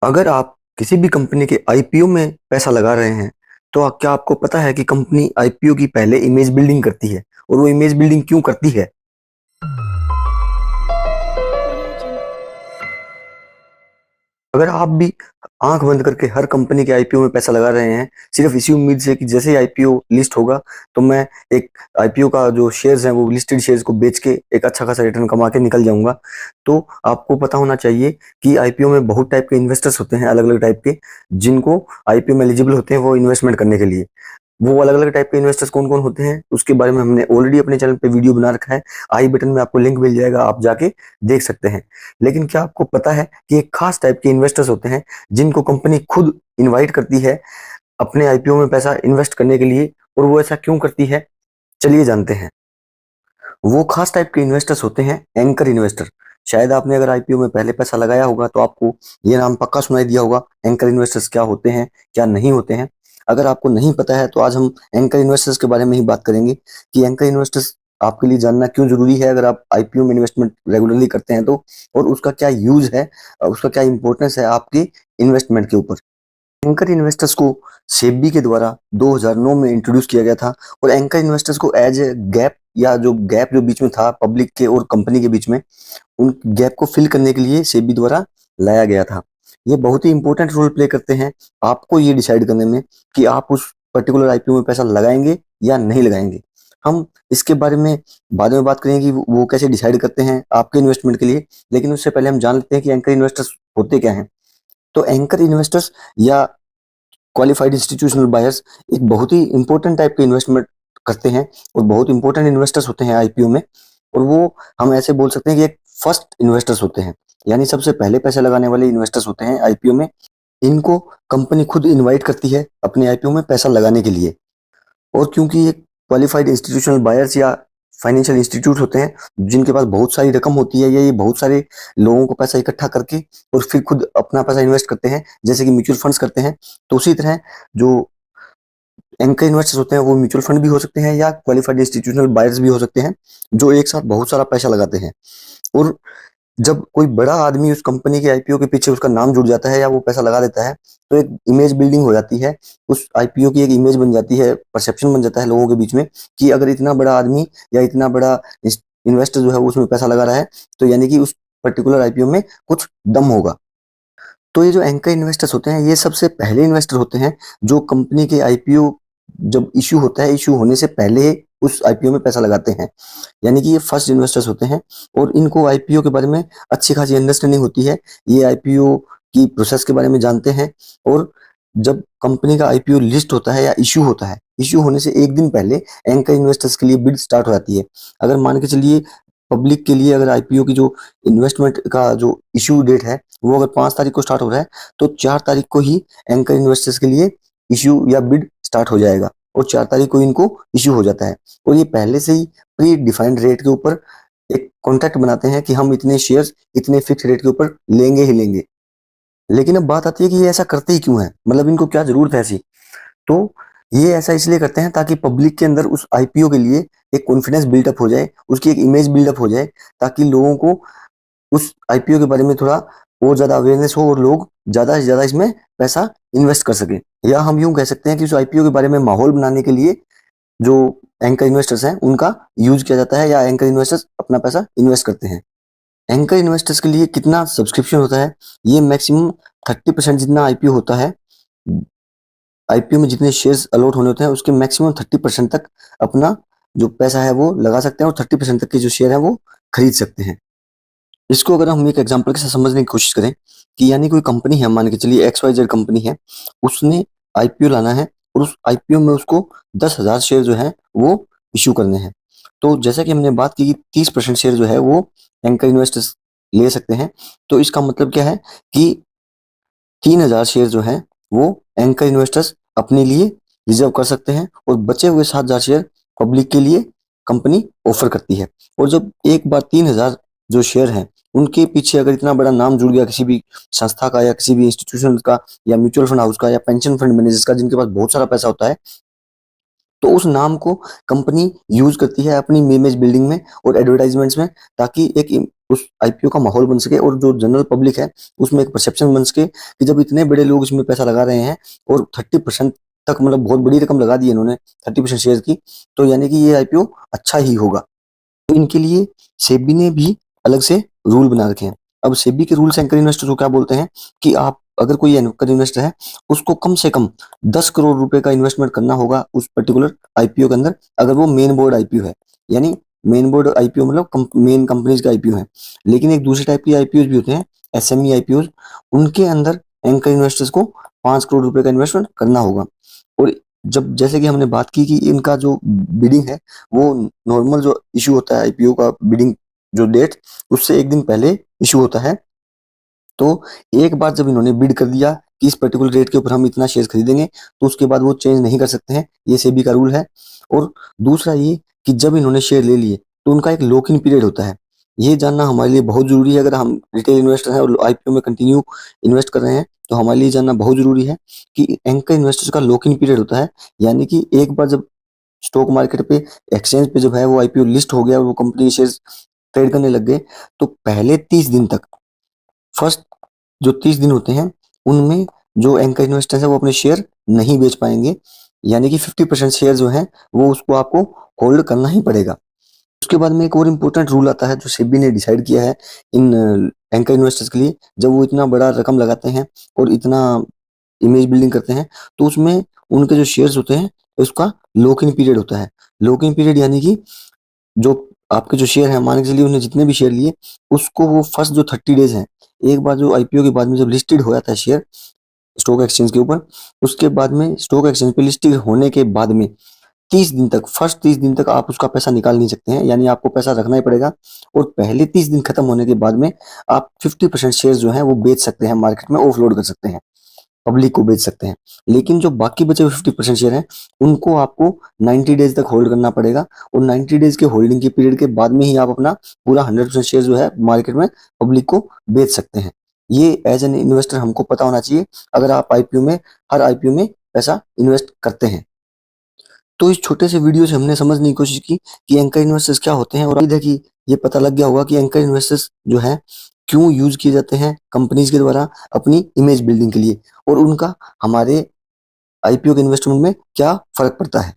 अगर आप किसी भी कंपनी के आईपीओ में पैसा लगा रहे हैं, तो क्या आपको पता है कि कंपनी आईपीओ की पहले इमेज बिल्डिंग करती है? और वो इमेज बिल्डिंग क्यों करती है? अगर आप भी आंख बंद करके हर कंपनी के आईपीओ में पैसा लगा रहे हैं, सिर्फ इसी उम्मीद से कि जैसे ही आईपीओ लिस्ट होगा तो मैं एक आईपीओ का जो शेयर्स हैं वो लिस्टेड शेयर्स को बेच के एक अच्छा खासा रिटर्न कमा के निकल जाऊंगा, तो आपको पता होना चाहिए कि आईपीओ में बहुत टाइप के इन्वेस्टर्स होते हैं, अलग अलग टाइप के, जिनको आईपीओ में एलिजिबल होते हैं वो इन्वेस्टमेंट करने के लिए। वो अलग अलग टाइप के इन्वेस्टर्स कौन कौन होते हैं उसके बारे में हमने ऑलरेडी अपने चैनल पे वीडियो बना रखा है। आई बटन में आपको लिंक मिल जाएगा, आप जाके देख सकते हैं। लेकिन क्या आपको पता है कि एक खास टाइप के इन्वेस्टर्स होते हैं जिनको कंपनी खुद इनवाइट करती है अपने आईपीओ में पैसा इन्वेस्ट करने के लिए? और वो ऐसा क्यों करती है, चलिए जानते हैं। वो खास टाइप के इन्वेस्टर्स होते हैं एंकर इन्वेस्टर। शायद आपने अगर आईपीओ में पहले पैसा लगाया होगा तो आपको ये नाम पक्का सुनाई दिया होगा। एंकर इन्वेस्टर्स क्या होते हैं, क्या नहीं होते हैं? अगर आपको नहीं पता है तो आज हम एंकर इन्वेस्टर्स के बारे में ही बात करेंगे कि एंकर इन्वेस्टर्स आपके लिए जानना क्यों जरूरी है अगर आप आईपीओ में इन्वेस्टमेंट रेगुलरली करते हैं तो, और उसका क्या यूज है, उसका क्या इंपॉर्टेंस है आपकी इन्वेस्टमेंट के ऊपर। एंकर इन्वेस्टर्स को सेबी के द्वारा 2009 में इंट्रोड्यूस किया गया था। और एंकर इन्वेस्टर्स को एज ए गैप, या जो गैप जो बीच में था पब्लिक के और कंपनी के बीच में, उन गैप को फिल करने के लिए सेबी द्वारा लाया गया था। ये बहुत ही इंपॉर्टेंट रोल प्ले करते हैं आपको ये डिसाइड करने में कि आप उस पर्टिकुलर आईपीओ में पैसा लगाएंगे या नहीं लगाएंगे। हम इसके बारे में बाद में बात करेंगे कि वो कैसे डिसाइड करते हैं आपके इन्वेस्टमेंट के लिए। लेकिन उससे पहले हम जान लेते हैं कि एंकर इन्वेस्टर्स होते क्या हैं। तो एंकर इन्वेस्टर्स या क्वालिफाइड इंस्टीट्यूशनल बायर्स एक बहुत ही इंपॉर्टेंट टाइप के इन्वेस्टमेंट करते हैं और बहुत इंपॉर्टेंट इन्वेस्टर्स होते हैं आईपीओ में। और वो हम ऐसे बोल सकते हैं कि एक फर्स्ट इन्वेस्टर्स होते हैं, यानी सबसे पहले पैसे लगाने वाले इन्वेस्टर्स होते हैं आईपीओ में। इनको कंपनी खुद इनवाइट करती है अपने आईपीओ में पैसा लगाने के लिए। और क्योंकि ये क्वालिफाइड इंस्टीट्यूशनल बायर्स या फाइनेंशियल इंस्टीट्यूट होते हैं जिनके पास बहुत सारी रकम होती है, या ये बहुत सारे लोगों को पैसा इकट्ठा करके और फिर खुद अपना पैसा इन्वेस्ट करते हैं, जैसे कि म्यूचुअल फंड्स करते हैं, तो उसी तरह जो एंकर इन्वेस्टर्स होते हैं वो म्यूचुअल फंड भी हो सकते हैं या क्वालिफाइड इंस्टीट्यूशनल बायर्स भी हो सकते हैं, जो एक साथ बहुत सारा पैसा लगाते हैं। और जब कोई बड़ा आदमी उस कंपनी के आईपीओ के पीछे उसका नाम जुड़ जाता है या वो पैसा लगा देता है, तो एक इमेज बिल्डिंग हो जाती है। उस आईपीओ की एक इमेज बन जाती है, परसेप्शन बन जाता है लोगों के बीच में कि अगर इतना बड़ा आदमी या इतना बड़ा इन्वेस्टर जो है वो उसमें पैसा लगा रहा है, तो यानी कि उस पर्टिकुलर आईपीओ में कुछ दम होगा। तो ये जो एंकर इन्वेस्टर्स होते हैं ये सबसे पहले इन्वेस्टर होते हैं जो कंपनी के आईपीओ जब इश्यू होता है, इश्यू होने से पहले उस आईपीओ में पैसा लगाते हैं। यानी कि ये फर्स्ट इन्वेस्टर्स होते हैं और इनको आईपीओ के बारे में अच्छी खासी अंडरस्टैंडिंग होती है। ये आईपीओ की प्रोसेस के बारे में जानते हैं। और जब कंपनी का आईपीओ लिस्ट होता है या इश्यू होता है, इश्यू होने से एक दिन पहले एंकर इन्वेस्टर्स के लिए बिड स्टार्ट हो जाती है। अगर मान के चलिए पब्लिक के लिए अगर आईपीओ की जो इन्वेस्टमेंट का जो इश्यू डेट है वो अगर 5 तारीख को स्टार्ट हो रहा है, तो 4 तारीख को ही एंकर इन्वेस्टर्स के लिए इश्यू या बिड स्टार्ट हो जाएगा और 4 तारीख को इनको इश्यू हो जाता है। और ये पहले से ही प्री डिफाइंड रेट के ऊपर एक कॉन्ट्रैक्ट बनाते हैं कि हम इतने शेयर्स इतने फिक्स रेट के ऊपर लेंगे ही लेंगे। लेकिन अब बात आती है कि ये ऐसा करते ही क्यों है, मतलब इनको क्या जरूरत है ऐसी? तो ये ऐसा इसलिए करते हैं ताकि पब्लिक के अंदर उस आईपीओ के लिए एक कॉन्फिडेंस बिल्डअप हो जाए, उसकी एक इमेज बिल्डअप हो जाए, ताकि लोगों को उस आईपीओ के बारे में थोड़ा और ज्यादा अवेयरनेस हो और लोग ज्यादा से ज्यादा इसमें पैसा इन्वेस्ट कर सके। या हम यूं कह सकते हैं कि उस आईपीओ के बारे में माहौल बनाने के लिए जो एंकर इन्वेस्टर्स हैं उनका यूज किया जाता है या एंकर इन्वेस्टर्स अपना पैसा इन्वेस्ट करते हैं। एंकर इन्वेस्टर्स के लिए कितना सब्सक्रिप्शन होता है? ये मैक्सिमम 30% जितना आईपीओ होता है, आईपीओ में जितने शेयर्स अलॉट होने होते हैं उसके मैक्सिमम 30% तक अपना जो पैसा है वो लगा सकते हैं और 30% तक के जो शेयर है वो खरीद सकते हैं। इसको अगर हम एक एग्जांपल के साथ समझने की कोशिश करें कि यानी कोई कंपनी है, मान के चलिए XYZ कंपनी है, उसने आईपीओ लाना है और उस आईपीओ में उसको 10,000 शेयर जो है वो इश्यू करने हैं। तो जैसा कि हमने बात की कि 30% शेयर जो है वो एंकर इन्वेस्टर्स ले सकते हैं, तो इसका मतलब क्या है कि 3,000 शेयर जो है वो एंकर इन्वेस्टर्स अपने लिए रिजर्व कर सकते हैं और बचे हुए 7,000 शेयर पब्लिक के लिए कंपनी ऑफर करती है। और जब एक बार 3,000 जो शेयर हैं उनके पीछे अगर इतना बड़ा नाम जुड़ गया किसी भी संस्था का या किसी भी इंस्टीट्यूशन का या म्यूचुअल फंड हाउस का या पेंशन फंड मैनेजर्स का जिनके पास बहुत सारा पैसा होता है, तो उस नाम को कंपनी यूज करती है अपनी इमेज बिल्डिंग में और एडवर्टाइजमेंट्स में, ताकि एक उस आईपीओ का माहौल बन सके और जो जनरल पब्लिक है उसमें एक परसेप्शन बन सके कि जब इतने बड़े लोग इसमें पैसा लगा रहे हैं और 30% तक, मतलब बहुत बड़ी रकम लगा दी है इन्होंने 30% शेयर की, तो यानी कि ये आईपीओ अच्छा ही होगा। तो इनके लिए सेबी ने भी अलग से रूल बना रखे हैं। अब सेबी के रूल्स एंकर इन्वेस्टर को क्या बोलते हैं कि आप अगर कोई एंकर इन्वेस्टर है उसको कम से कम 10 करोड़ रुपए का इन्वेस्टमेंट करना होगा उस पर्टिकुलर आईपीओ के अंदर, अगर वो मेन बोर्ड आईपीओ है। यानी मेन बोर्ड आईपीओ मतलब मेन कंपनीज का आईपीओ है। लेकिन एक दूसरे टाइप के आईपीओ भी होते हैं, एसएमई आईपीओ, उनके अंदर एंकर इन्वेस्टर्स को 5 करोड़ रुपए का इन्वेस्टमेंट करना होगा। और जब जैसे कि हमने बात की कि इनका जो बिडिंग है वो नॉर्मल जो इशू होता है आईपीओ का बिडिंग जो डेट उससे एक दिन पहले इशू होता है। तो एक बार जब इन्होंने बिड कर दिया कि इस पर्टिकुलर रेट के ऊपर हम इतना शेयर खरीदेंगे, तो उसके बाद वो चेंज नहीं कर सकते हैं, ये सेबी का रूल है। और दूसरा ये कि जब इन्होंने शेयर ले लिए तो उनका एक लॉक इन पीरियड होता है। ये जानना हमारे लिए बहुत जरूरी है। अगर हम रिटेल इन्वेस्टर हैं और आईपीओ में कंटिन्यू इन्वेस्ट कर रहे हैं तो हमारे लिए जानना बहुत जरूरी है कि एंकर इन्वेस्टर्स का लॉक इन पीरियड होता है। यानी कि एक बार जब स्टॉक मार्केट पे एक्सचेंज पे जब है वो आईपीओ लिस्ट हो गया और वो कंपनी शेयर ट्रेड करने लग गए, तो पहले 30 दिन तक, फर्स्ट जो 30 दिन होते हैं उनमें जो एंकर इन्वेस्टर्स है वो अपने शेयर नहीं बेच पाएंगे। यानी कि 50% शेयर जो है वो उसको आपको होल्ड करना ही पड़ेगा। उसके बाद में एक और इम्पोर्टेंट रूल आता है जो सेबी ने डिसाइड किया है इन एंकर इन्वेस्टर्स के लिए। जब वो इतना बड़ा रकम लगाते हैं और इतना इमेज बिल्डिंग करते हैं तो उसमें उनके जो शेयर्स होते हैं उसका लॉक इन पीरियड होता है। लॉक इन पीरियड यानी कि जो आपके जो शेयर है, मान के चलिए उन्होंने जितने भी शेयर लिए उसको वो फर्स्ट जो 30 डेज है, एक बार जो आईपीओ के बाद में जब लिस्टेड हो जाता है शेयर स्टॉक एक्सचेंज के ऊपर, उसके बाद में स्टॉक एक्सचेंज पे लिस्टेड होने के बाद में 30 दिन तक, फर्स्ट 30 दिन तक आप उसका पैसा निकाल नहीं सकते हैं, यानी आपको पैसा रखना ही पड़ेगा। और पहले 30 दिन खत्म होने के बाद में आप 50% शेयर जो है वो बेच सकते हैं, मार्केट में ऑफलोड कर सकते हैं, पब्लिक को बेच सकते हैं। लेकिन जो बाकी बचे हुए 50% शेयर हैं उनको आपको 90 डेज तक होल्ड करना पड़ेगा। और 90 डेज के होल्डिंग के पीरियड के बाद में ही आप अपना पूरा 100% शेयर जो है मार्केट में पब्लिक को बेच सकते हैं। ये एज एन इन्वेस्टर हमको पता होना चाहिए अगर आप आईपीओ में, हर आईपीओ में पैसा इन्वेस्ट करते हैं। तो इस छोटे से वीडियो से हमने समझने की कोशिश की कि एंकर इन्वेस्टर्स क्या होते हैं, और उम्मीद है कि ये पता लग गया होगा कि एंकर इन्वेस्टर्स जो है क्यों यूज किए जाते हैं कंपनीज के द्वारा अपनी इमेज बिल्डिंग के लिए, और उनका हमारे आईपीओ के इन्वेस्टमेंट में क्या फर्क पड़ता है।